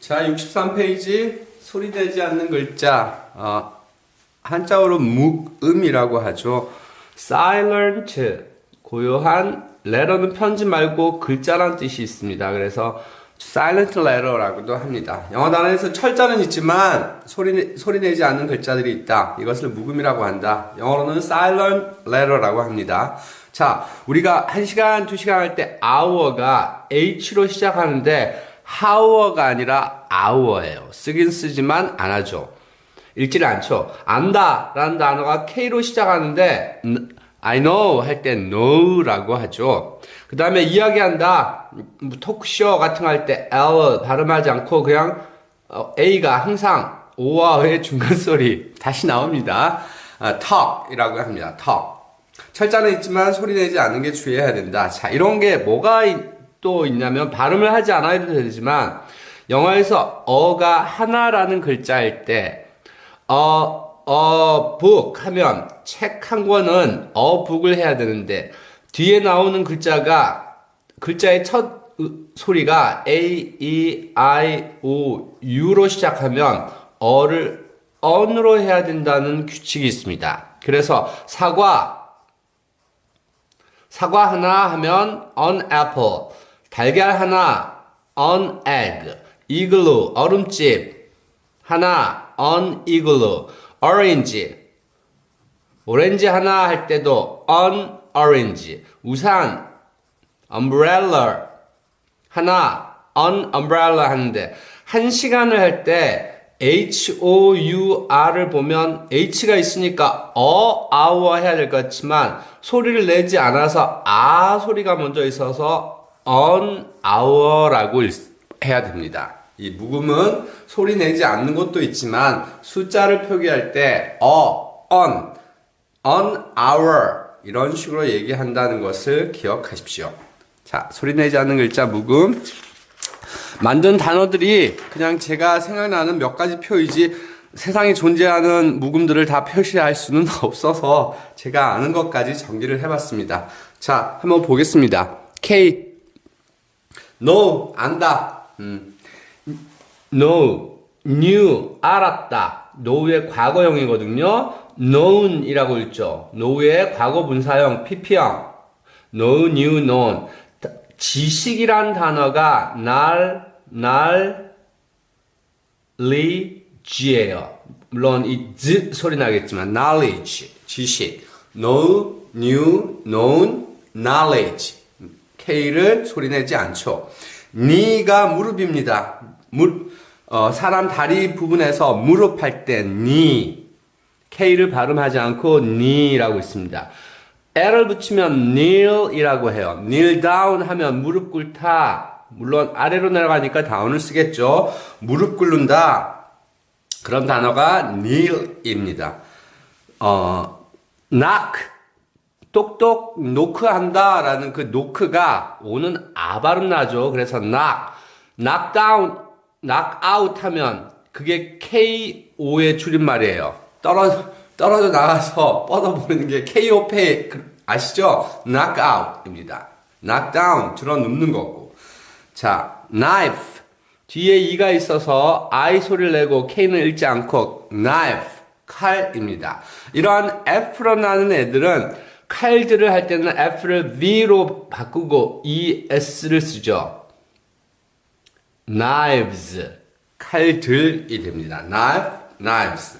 자, 63페이지 소리내지 않는 글자 한자어로 묵음이라고 하죠. silent 고요한 letter는 편지 말고 글자란 뜻이 있습니다. 그래서 silent letter라고도 합니다. 영어 단어에서 철자는 있지만 소리내지 않는 글자들이 있다. 이것을 묵음이라고 한다. 영어로는 silent letter라고 합니다. 자, 우리가 1시간, 2시간 할 때 hour가 H로 시작하는데 hour가 아니라 hour예요. 쓰긴 쓰지만 안 하죠. 읽지를 않죠. 안다 라는 단어가 K로 시작하는데 I know 할 때 know라고 하죠. 그 다음에 이야기한다, 토크쇼 같은 거 할 때 L 발음하지 않고 그냥 A가 항상 O와 O의 중간 소리 다시 나옵니다. talk이라고 합니다. talk. 철자는 있지만 소리내지 않는 게 주의해야 된다. 자, 이런 게 뭐가 또 있냐면 발음을 하지 않아도 되지만 영어에서 어가 하나라는 글자일 때 book 하면 책 한 권은 book을 해야 되는데 뒤에 나오는 글자의 첫 소리가 A, E, I, O, U로 시작하면 어를 on으로 해야 된다는 규칙이 있습니다. 그래서 사과 하나 하면 on apple, 달걀 하나 on egg, igloo 얼음집 하나 on igloo, 오렌지 하나 할 때도 on orange, 우산 umbrella 하나 on umbrella 하는데 1시간을 할 때 HOUR을 보면 H가 있으니까 hour 해야 될 것 같지만 소리를 내지 않아서 소리가 먼저 있어서 on hour라고 해야 됩니다. 이 묵음은 소리 내지 않는 것도 있지만 숫자를 표기할 때 on hour 이런 식으로 얘기한다는 것을 기억하십시오. 자, 소리 내지 않는 글자 묵음. 만든 단어들이 그냥 제가 생각나는 몇 가지 표이지 세상에 존재하는 묵음들을 다 표시할 수는 없어서 제가 아는 것까지 정리를 해봤습니다. 자, 한번 보겠습니다. K, know, 안다. know, knew, 알았다. know의 과거형이거든요. known이라고 읽죠. know의 과거 분사형, PP형. know, knew, known. 지식이란 단어가 knowledge예요. 물론 이 z 소리 나겠지만 knowledge, 지식. know, knew, known, knowledge. K를 소리내지 않죠. knee가 무릎입니다. 사람 다리 부분에서 무릎 할 때 knee. K를 발음하지 않고 knee라고 있습니다. L을 붙이면 kneel이라고 해요. kneel down 하면 무릎 꿇다. 물론 아래로 내려가니까 down을 쓰겠죠. 무릎 꿇는다. 그런 단어가 kneel입니다. knock, 똑똑 노크한다 라는 그 노크가 오는 발음 나죠. 그래서 knock down, knock out 하면 그게 KO의 줄임말이에요. 떨어져 나가서 뻗어버리는 게 KO 페이 아시죠? knock out입니다. knock down 들어 눕는 거고. 자, knife 뒤에 E가 있어서 I 소리를 내고 K는 읽지 않고 knife 칼입니다. 이러한 F로 나는 애들은 칼들을 할 때는 F를 V로 바꾸고 ES를 쓰죠. knives 칼들이 됩니다. knives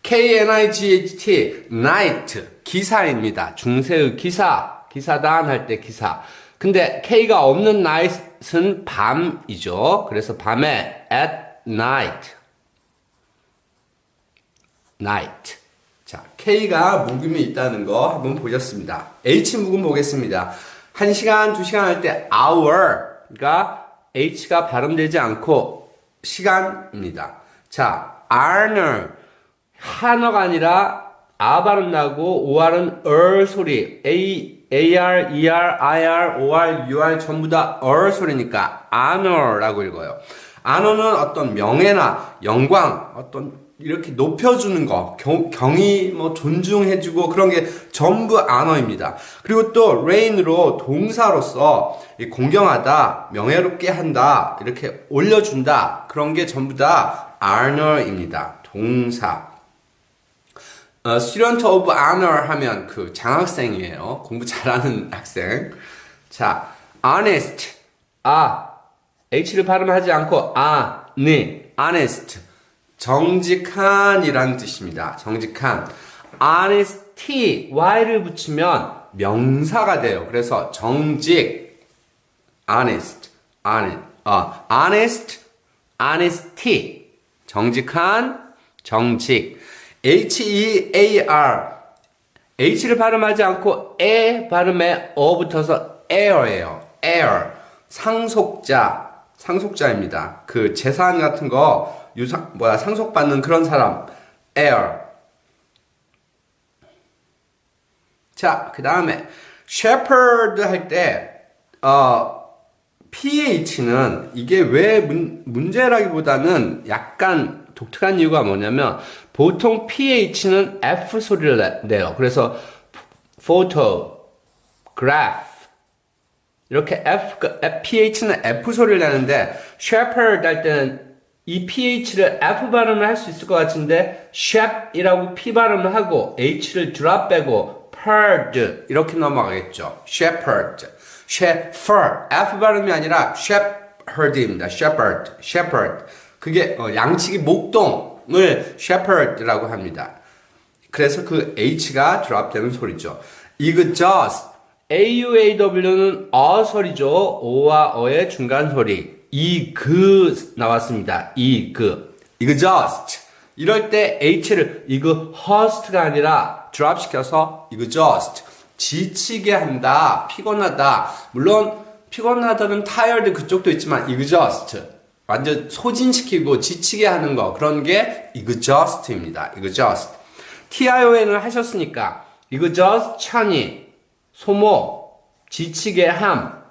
KNIGHT, night, 기사입니다. 중세의 기사단 할 때 기사. 근데 K가 없는 night은 밤이죠. 그래서 밤에 at night. 자, K가 묵음이 있다는 거 한번 보셨습니다. H 묵음 보겠습니다. 1시간, 2시간 할 때 hour가 H가 발음되지 않고 시간입니다. 자, hour 한어가 아니라 발음 나고 OR은 소리 AR, ER, IR, OR, UR 전부 다 소리니까 honor라고 읽어요. honor는 어떤 명예나 영광, 어떤 이렇게 높여주는 거, 경의, 뭐, 존중해주고 그런 게 전부 honor입니다. 그리고 또 rain으로 동사로서 공경하다, 명예롭게 한다, 이렇게 올려준다, 그런 게 전부 다 honor입니다. 동사. student of honor 하면 그 장학생이에요. 공부 잘하는 학생. 자, honest. H를 발음하지 않고, 네, honest. 정직한이라는 뜻입니다. 정직한. honesty, y를 붙이면 명사가 돼요. 그래서 정직, honest, honest, honesty, 정직한, 정직. H-E-A-R, H를 발음하지 않고 발음에 붙어서 air예요. air, 상속자입니다. 그 재산 같은 거 상속받는 그런 사람, heir. 자, 그 다음에 shepherd 할 때 PH는 이게 왜 문제라기보다는 약간 독특한 이유가 뭐냐면 보통 PH는 F 소리를 내요. 그래서 photo, graph 이렇게 PH는 F 소리를 내는데 shepherd 할 때는 이 PH를 F 발음을 할 수 있을 것 같은데 shep이라고 P 발음을 하고 H를 drop 빼고 perd 이렇게 넘어가겠죠. shepherd, F 발음이 아니라 shepherd입니다. shepherd. 그게 양치기 목동을 shepherd라고 합니다. 그래서 그 H가 drop 되는 소리죠. exhaust, AUAW는 소리죠. O와 어의 중간 소리. 나왔습니다. exhaust. 이럴 때 H를 exhaust가 아니라 drop 시켜서 exhaust. 지치게 한다, 피곤하다. 물론 피곤하다는 tired 그쪽도 있지만 exhaust. 완전 소진시키고 지치게 하는 거. 그런 게 exhaust입니다. exhaust. TION을 하셨으니까 exhaustion이 소모, 지치게 함,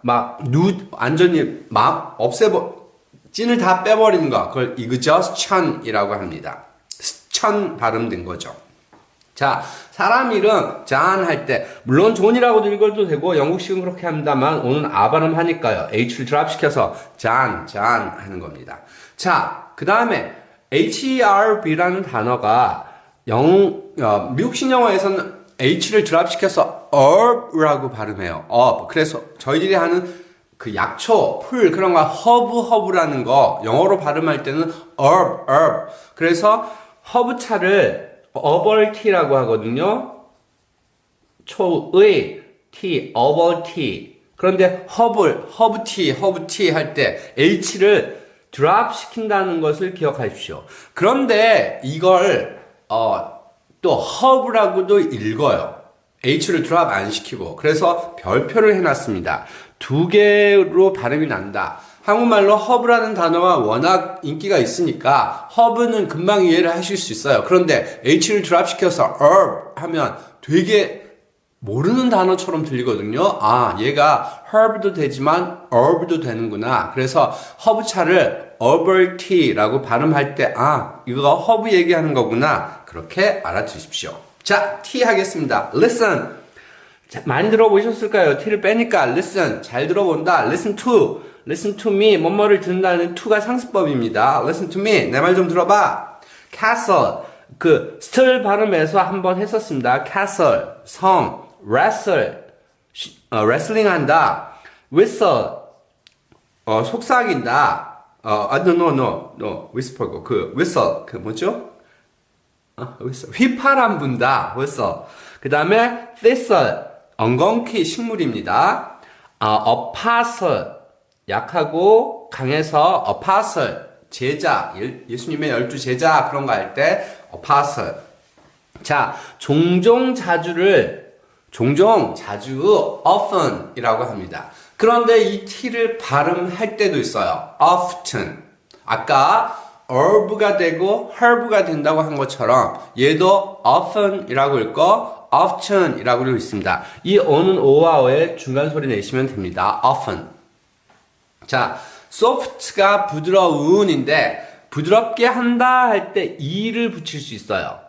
완전히 찐을 다 빼버리는 거. 그걸 exhaustion이라고 합니다. 천 발음된 거죠. 자, 사람 이름 존 할 때 물론 존이라고도 읽어도 되고 영국식은 그렇게 합니다만 오늘 발음하니까요. H를 드랍 시켜서 존 하는 겁니다. 자, 그 다음에 HERB라는 단어가 미국식 영어에서는 H를 드랍 시켜서 herb라고 발음해요. 그래서 저희들이 하는 그 약초, 풀 그런 거 허브라는 거 영어로 발음할 때는 herb. 그래서 허브차를 herbal tea라고 하거든요. 초의 tea, herbal tea. 그런데 herb tea 할 때 H를 드랍 시킨다는 것을 기억하십시오. 그런데 이걸 또 herb라고도 읽어요. H를 드랍 안 시키고. 그래서 별표를 해놨습니다. 두 개로 발음이 난다. 한국말로 허브라는 단어가 워낙 인기가 있으니까 허브는 금방 이해를 하실 수 있어요. 그런데 H를 드랍 시켜서 herb 하면 되게 모르는 단어처럼 들리거든요. 얘가 herb도 되지만 herb도 되는구나. 그래서 허브차를 herbal tea라고 발음할 때 이거 허브 얘기하는 거구나. 그렇게 알아두십시오. 자, T 하겠습니다. listen. 자, 많이 들어보셨을까요? T를 빼니까 listen. 잘 들어본다. listen to me. 뭐뭐를 듣는다는 to가 상습법입니다. listen to me. 내 말 좀 들어봐. castle. 스틀 발음에서 한번 했었습니다. castle. 성. wrestle. wrestling 한다. whistle. 속삭인다. no. whisper고. whistle. 뭐죠? whistle. 휘파람 분다. whistle. 그 다음에 thistle. 엉겅퀴 식물입니다. apostle. 약하고 강해서 apostle. 제자. 예수님의 12 제자 그런 거 할 때 apostle. 자, 종종 자주 often 이라고 합니다. 그런데 이 t를 발음할 때도 있어요. often. 아까 herb가 되고 herb가 된다고 한 것처럼 얘도 often 이라고 읽고 often 이라고 있습니다. 이 어는 o와 어의 중간 소리 내시면 됩니다. often. 자, soft가 부드러운인데 부드럽게 한다 할 때 e를 붙일 수 있어요.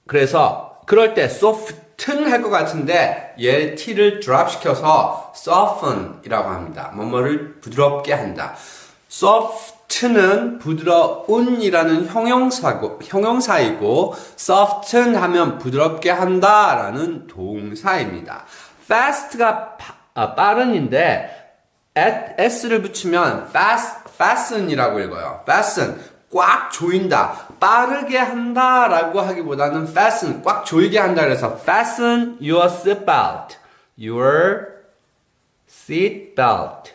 그래서 그럴 때 soften 할 것 같은데 얘 t를 drop 시켜서 soften 이라고 합니다. 뭐뭐를 부드럽게 한다. soft는 부드러운이라는 형용사이고 soften 하면 부드럽게 한다라는 동사입니다. fast가 빠른인데 s를 붙이면 fasten이라고 읽어요. fasten, 꽉 조인다, 빠르게 한다라고 하기보다는 fasten, 꽉 조이게 한다. 그래서 fasten your seatbelt, your seatbelt.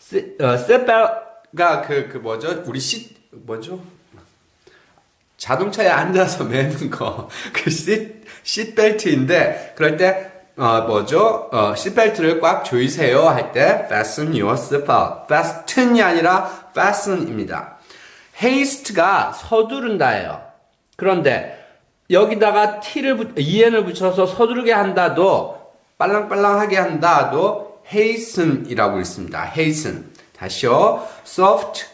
seatbelt가 뭐죠? 우리 뭐죠? 자동차에 앉아서 매는 거, 그 시트벨트인데, 그럴 때 뭐죠? 시트벨트를 꽉 조이세요 할 때 fasten your seatbelt. fasten이 아니라 fasten입니다. haste가 서두른다예요. 그런데 여기다가 en을 붙여서 서두르게 한다도 빨랑빨랑하게 한다도 hasten이라고 있습니다. hasten. 다시요. soft,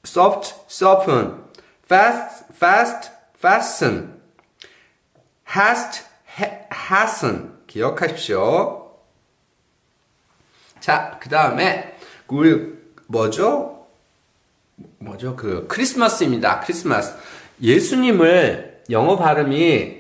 soften. fast, fasten. hasten. 기억하십시오. 자, 그 다음에 뭐죠? 크리스마스입니다. 크리스마스. 예수님을 영어 발음이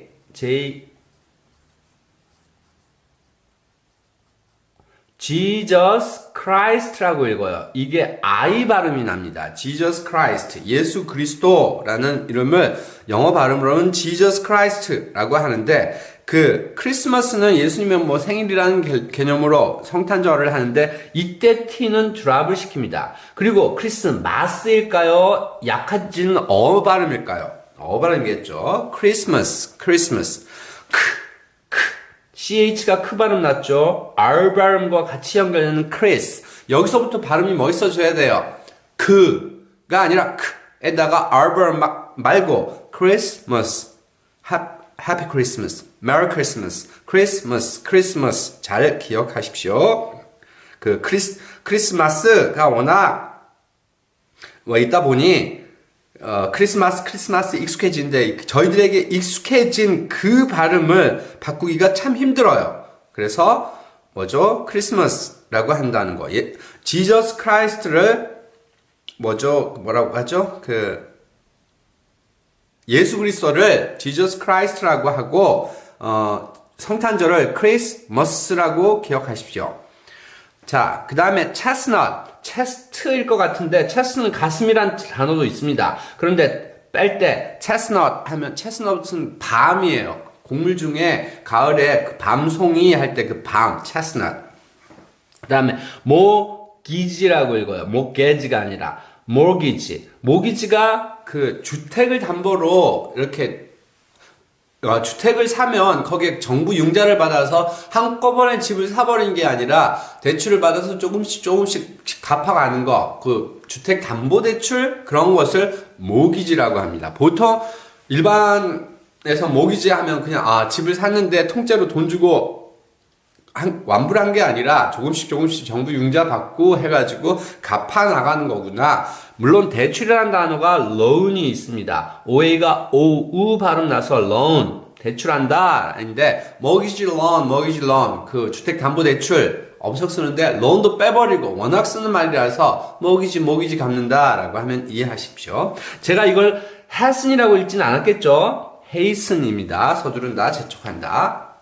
Jesus Christ라고 읽어요. 이게 I 발음이 납니다. Jesus Christ, 예수 그리스도라는 이름을 영어 발음으로는 Jesus Christ라고 하는데 그 크리스마스는 예수님의 생일이라는 개념으로 성탄절을 하는데 이때 t는 드랍을 시킵니다. 그리고 크리스마스일까요? 약해진 어 발음일까요? 어 발음이겠죠. Christmas. ch가 크 발음 났죠. r 발음과 같이 연결되는 Chris. 여기서부터 발음이 멋있어져야 돼요. 그가 아니라 크에다가 r 발음 말고 Christmas. Happy Christmas, Merry Christmas, Christmas 잘 기억하십시오. 크리스마스가 워낙 있다 보니 크리스마스 익숙해진데 저희들에게 익숙해진 그 발음을 바꾸기가 참 힘들어요. 그래서 크리스마스라고 한다는 거. Jesus Christ를 뭐라고 하죠? 예수 그리스도를 Jesus Christ라고 하고 성탄절을 크리스마스라고 기억하십시오. 자, 그 다음에 chestnut일 것 같은데 chest는 가슴이란 단어도 있습니다. 그런데 뺄 때 chestnut 하면 chestnut은 밤이에요. 곡물 중에 가을에 밤송이 할 때 밤 chestnut. 그 다음에 mortgage라고 읽어요. mortgage가 아니라 mortgage가 주택을 담보로 이렇게 주택을 사면 거기에 정부 융자를 받아서 한꺼번에 집을 사버리는 게 아니라 대출을 받아서 조금씩 갚아가는 거, 주택 담보 대출 그런 것을 모기지라고 합니다. 보통 일반에서 모기지 하면 그냥 집을 샀는데 통째로 돈 주고 완불 한 게 아니라 조금씩 정부 융자 받고 해가지고 갚아 나가는 거구나. 물론 대출이라는 단어가 loan이 있습니다. oa가 ou 발음 나서 loan, 대출한다. 아닌데 mortgage loan, 주택담보대출 엄청 쓰는데 loan도 빼버리고 워낙 쓰는 말이라서 mortgage 갚는다라고 하면 이해하십시오. 제가 이걸 hasten이라고 읽지는 않았겠죠? hasten입니다. 서두른다, 재촉한다.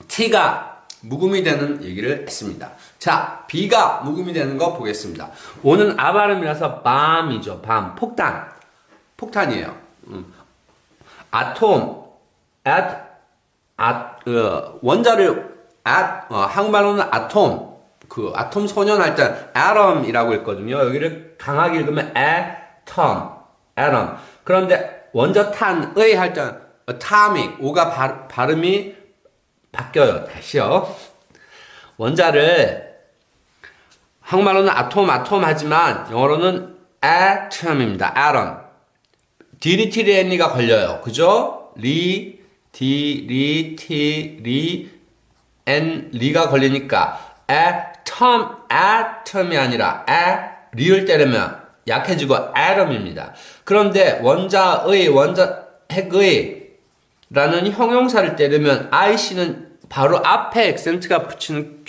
t가 묵음이 되는 얘기를 했습니다. 자, B가 묵음이 되는 거 보겠습니다. O는 아 발음이라서 밤이죠. 밤. 폭탄이에요. 아톰, 원자를 한국말로는 아톰, 아톰 소년 할 때 atom이라고 읽거든요. 여기를 강하게 읽으면 atom. 그런데 원자탄의 할 때 atomic, 오가 발음이 바뀌어요. 다시요. 원자를 한국말로는 아톰 하지만 영어로는 atom입니다. atom. 디리티리가 걸려요. 그죠? 리가 걸리니까 atom이 아니라 리을 때리면 약해지고 atom입니다. 그런데 원자의, 핵의 라는 형용사를 때리면 IC는 바로 앞에 액센트가 붙이는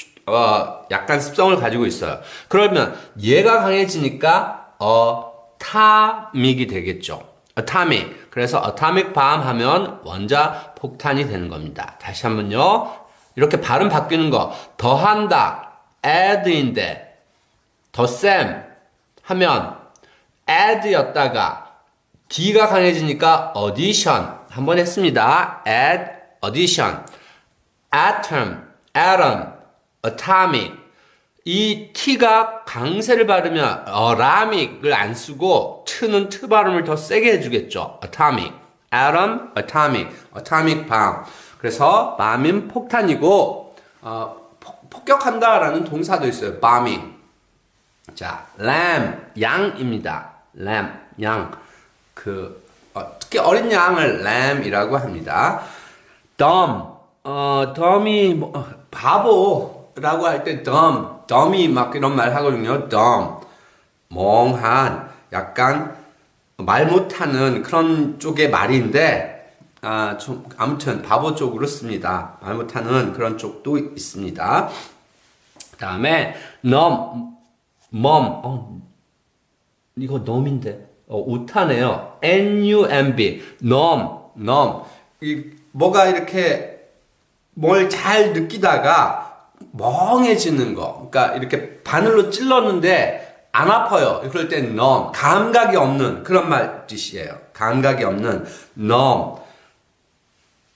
약간 습성을 가지고 있어요. 그러면 얘가 강해지니까 atomic이 되겠죠. atomic. 그래서 atomic bomb 하면 원자 폭탄이 되는 겁니다. 다시 한번요. 이렇게 발음 바뀌는 거. 더한다. add인데 덧셈 하면 add였다가 D가 강해지니까 addition. 한번 했습니다. add, addition. atom, atomic. 이 T가 강세를 받으면 atomic을 안 쓰고 T는 T 발음을 더 세게 해주겠죠. atomic, atom, atomic bomb. 그래서 bomb은 폭탄이고 폭격한다라는 동사도 있어요. bombing. 자, lamb, 양입니다. lamb, 양. 특히 어린 양을 lamb이라고 합니다. dumb이 바보라고 할 때 dumb이 막 이런 말 하거든요. dumb, 멍한, 약간 말 못하는 그런 쪽의 말인데, 아무튼 바보 쪽으로 씁니다. 말 못하는 그런 쪽도 있습니다. 다음에 이거 num인데. 오타네요. numb, 뭐가 이렇게 뭘 잘 느끼다가 멍해지는 거. 그러니까 이렇게 바늘로 찔렀는데 안 아파요. 그럴 땐 numb, 감각이 없는 그런 말 뜻이에요. 감각이 없는 numb.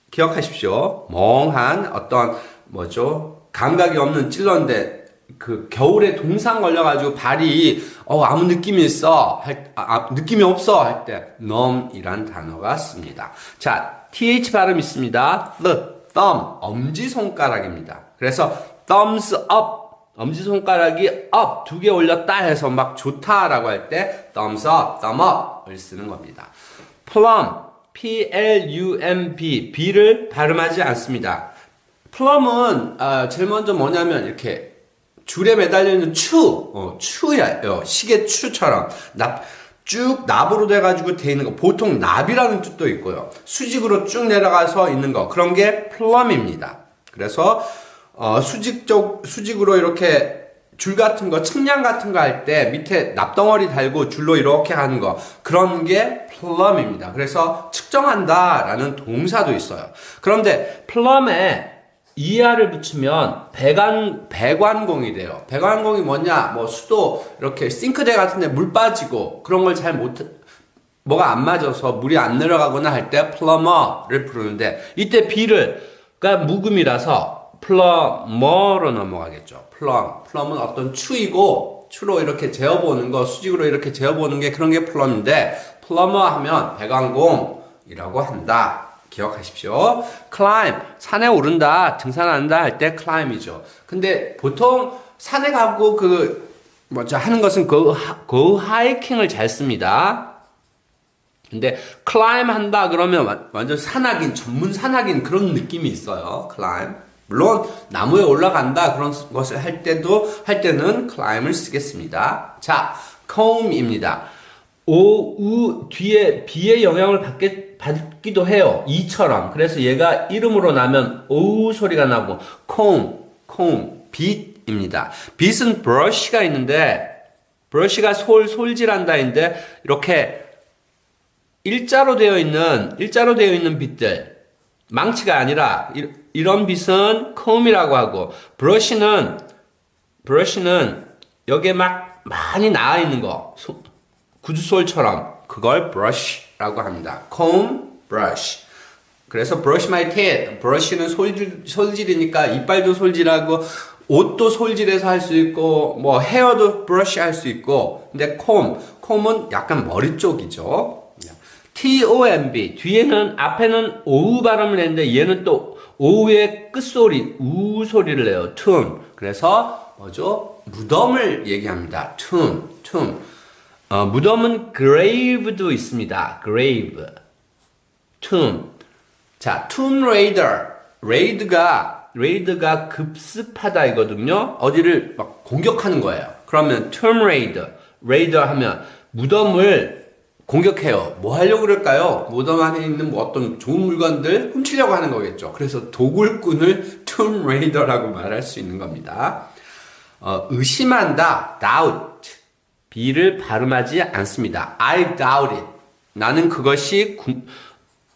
기억하십시오. 멍한 어떤 감각이 없는 찔렀는데 그 겨울에 동상 걸려가지고 발이 아무 느낌이 있어 느낌이 없어 할 때 numb이란 단어가 씁니다. 자, th 발음 있습니다. thumb 엄지손가락입니다. 그래서 thumbs up 엄지손가락이 up 2개 올렸다 해서 막 좋다라고 할 때 thumbs up, thumb up을 쓰는 겁니다. plumb plumb b를 발음하지 않습니다. plum은 제일 먼저 뭐냐면 이렇게 줄에 매달려 있는 추예요. 시계 추처럼 쭉 납으로 돼가지고 돼 있는 거. 보통 납이라는 뜻도 있고요. 수직으로 쭉 내려가서 있는 거. 그런 게 플럼입니다. 그래서 수직으로 이렇게 줄 같은 거, 측량 같은 거 할 때 밑에 납덩어리 달고 줄로 이렇게 하는 거. 그런 게 플럼입니다. 그래서 측정한다라는 동사도 있어요. 그런데 플럼에 ER을 붙이면 배관공이 돼요. 배관공이 뭐냐? 수도 이렇게 싱크대 같은데 물 빠지고 그런 걸 뭐가 안 맞아서 물이 안 내려가거나 할 때 플러머를 부르는데 이때 B가 묵음이라서 플러머로 넘어가겠죠. 플럼은 어떤 추이고 추로 이렇게 재어보는 거, 수직으로 이렇게 재어보는 게 그런 게 플럼인데 플러머 하면 배관공이라고 한다. 기억하십시오. climb, 산에 오른다, 등산한다 할 때 climb이죠. 근데 보통 산에 가고 하는 것은 go hiking을 잘 씁니다. 근데 climb 한다 그러면 완전 산악인, 전문 산악인 그런 느낌이 있어요. climb. 물론 나무에 올라간다 그런 것을 할 때는 climb을 쓰겠습니다. 자, comb입니다. 뒤에 B의 영향을 받기도 해요. 이처럼. 그래서 얘가 이름으로 나면 오우 소리가 나고 comb, 빗입니다. 빗은 브러쉬가 있는데 브러쉬가 솔질한다인데 이렇게 일자로 되어 있는 빗들 망치가 아니라 이런 빗은 comb이라고 하고 브러쉬는 여기에 막 많이 나와 있는 거 구두솔처럼 그걸 brush라고 합니다. comb, brush. 그래서 brush my teeth. brush는 솔질이니까 이빨도 솔질하고 옷도 솔질해서 할 수 있고 헤어도 brush 할 수 있고 근데 comb은 약간 머리 쪽이죠. tomb 뒤에는 앞에는 오우 발음을 했는데 얘는 또 오우의 끝소리 우 소리를 내요. tomb. 그래서 무덤을 얘기합니다. tomb. 무덤은 grave도 있습니다. grave, tomb. 자, tomb raider. raid가 급습하다 이거든요. 어디를 막 공격하는 거예요. 그러면 tomb raider 하면 무덤을 공격해요. 뭐 하려고 그럴까요? 무덤 안에 있는 뭐 어떤 좋은 물건들 훔치려고 하는 거겠죠. 그래서 도굴꾼을 툼 레이더라고 말할 수 있는 겁니다. 의심한다, doubt. B를 발음하지 않습니다. I doubt it. 나는 그것이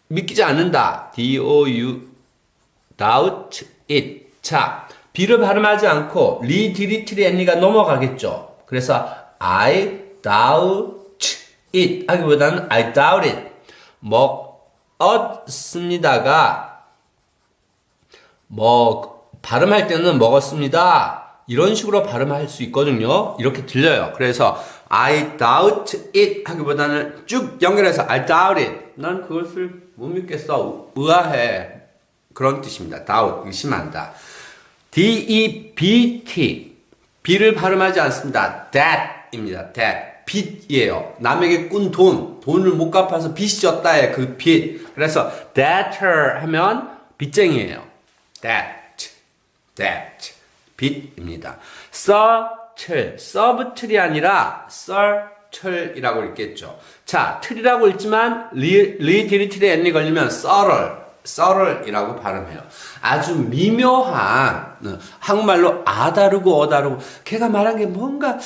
믿기지 않는다. D-O-U, doubt it. 자, B를 발음하지 않고 리디리트리 앤리가 넘어가겠죠. 그래서 I doubt it 하기보다는 I doubt it. 먹었습니다가 발음할 때는 먹었습니다. 이런 식으로 발음할 수 있거든요. 이렇게 들려요. 그래서 I doubt it 하기보다는 쭉 연결해서 I doubt it. 난 그것을 못 믿겠어. 의아해. 그런 뜻입니다. doubt, 의심한다. D-E-B-T. B를 발음하지 않습니다. Debt입니다. Debt. 빚이에요. 남에게 꾼 돈을 못 갚아서 빚이 졌다의 그 빚. 그래서 debtor 하면 빚쟁이에요. debt. 빚입니다. 서브틀이 아니라 썰틀이라고 읽겠죠. 자, 틀이라고 읽지만 리디리틀이 앤리 걸리면 썰을이라고 발음해요. 아주 미묘한 한국말로 아다르고 어다르고 걔가 말한 게 뭔가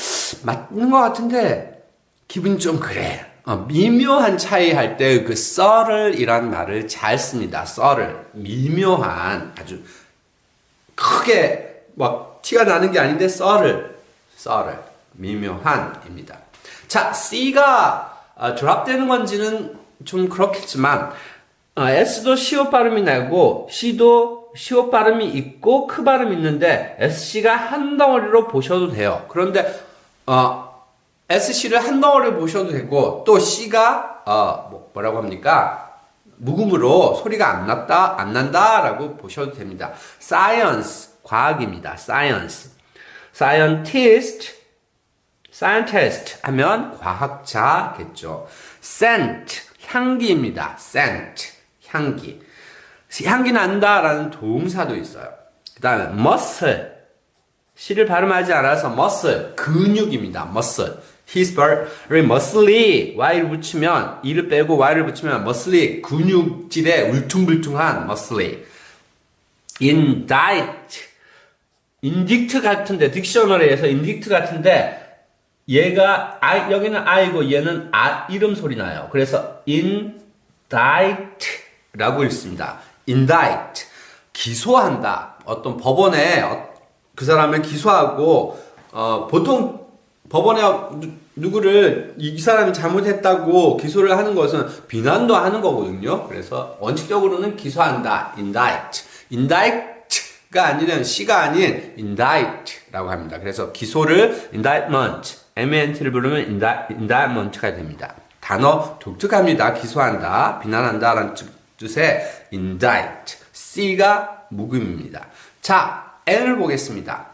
맞는 것 같은데 기분이 좀 그래. 미묘한 차이 할 때 그 썰을이라는 말을 잘 씁니다. 썰을 미묘한 아주 크게 막 티가 나는 게 아닌데 썰을 미묘한입니다. 자, C가 드랍되는 건지는 좀 그렇겠지만 S도 시옷 발음이 나고 C도 시옷 발음이 있고 크 발음이 있는데 SC가 한 덩어리로 보셔도 돼요. 그런데 SC를 한 덩어리로 보셔도 되고 또 C가 뭐라고 합니까? 묵음으로 소리가 안 난다라고 보셔도 됩니다. Science 과학입니다. Scientist 하면 과학자겠죠. Scent 향기입니다. Scent 향기 난다라는 동사도 있어요. 그 다음에 muscle C를 발음하지 않아서 muscle 근육입니다. muscle He's very muscly Y를 붙이면 E를 빼고 Y를 붙이면 muscly 근육질에 울퉁불퉁한 muscly indict 같은데 딕셔너리에서 indict 같은데 얘가 여기는 I고 얘는 이름 소리 나요. 그래서 indict라고 읽습니다. indict 기소한다. 어떤 법원에 그 사람을 기소하고 보통 법원에 누구를 이 사람이 잘못했다고 기소를 하는 것은 비난도 하는 거거든요. 그래서 원칙적으로는 기소한다. indict가 아니라 C가 아닌 indict라고 합니다. 그래서 기소를 indictment, ment를 부르면 indictment가 됩니다. 단어 독특합니다. 기소한다, 비난한다 라는 뜻의 indict. C가 묵음입니다. 자, N을 보겠습니다.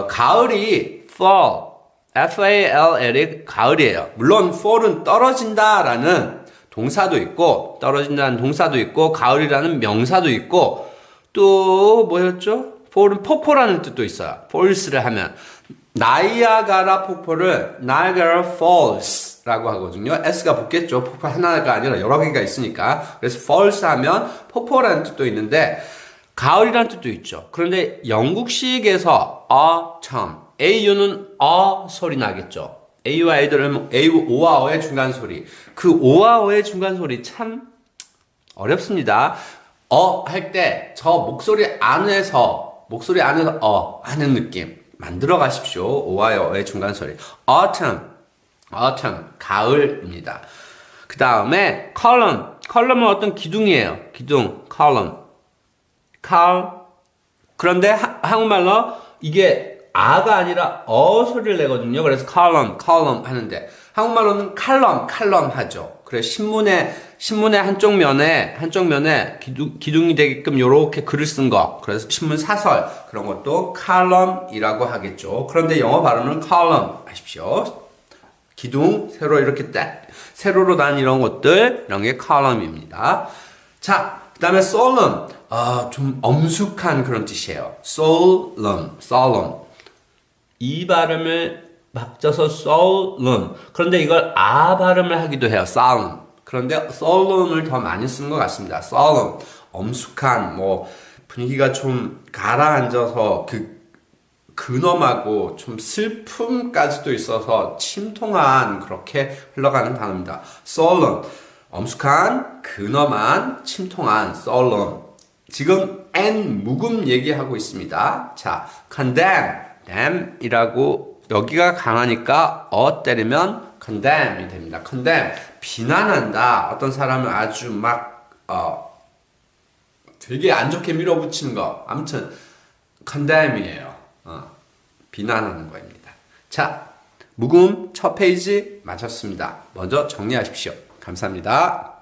가을이 fall, F-A-L-L이 가을이에요. 물론 fall은 떨어진다라는 동사도 있고 떨어진다는 동사도 있고 가을이라는 명사도 있고 또 뭐였죠? fall은 폭포라는 뜻도 있어요. falls를 하면 나이아가라 폭포를 Niagara Falls라고 하거든요. S가 붙겠죠. 폭포 하나가 아니라 여러 개가 있으니까. 그래서 falls 하면 폭포라는 뜻도 있는데 가을이라는 뜻도 있죠. 그런데 영국식에서 autumn, AU는 소리 나겠죠. A와 A들은 O와 어의 중간 소리. 그 O와 어의 중간 소리 참 어렵습니다. 할 때 저 목소리 안에서 하는 느낌 만들어 가십시오. O와 어의 중간 소리. autumn, 가을입니다. 그 다음에 column은 어떤 기둥이에요. 기둥, column. 그런데 한국말로 이게 아가 아니라 소리를 내거든요. 그래서 column 하는데 한국말로는 칼럼 하죠. 그래서 신문의 한쪽 면에 기둥이 되게끔 요렇게 글을 쓴 거. 그래서 신문 사설 그런 것도 column이라고 하겠죠. 그런데 영어 발음은 column 하십시오. 기둥 세로로 난 이런 것들 이런 게 column입니다. 자, 그 다음에 solemn 좀 엄숙한 그런 뜻이에요. solemn 이 발음을 박져서 sullen. 그런데 이걸 아 발음을 하기도 해요. sullen. 그런데 sullen을 더 많이 쓰는 것 같습니다. sullen. 엄숙한, 뭐, 분위기가 좀 가라앉아서 근엄하고 좀 슬픔까지도 있어서 침통한 그렇게 흘러가는 단어입니다. sullen. 엄숙한, 근엄한, 침통한, sullen. 지금 and 묵음 얘기하고 있습니다. 자, condemn, damn이라고 여기가 강하니까 때리면 condemn이 됩니다. condemn, 비난한다. 어떤 사람을 아주 막 되게 안 좋게 밀어붙이는 거. 아무튼 condemn이에요. 비난하는 거입니다. 자, 묵음 첫 페이지 마쳤습니다. 먼저 정리하십시오. 감사합니다.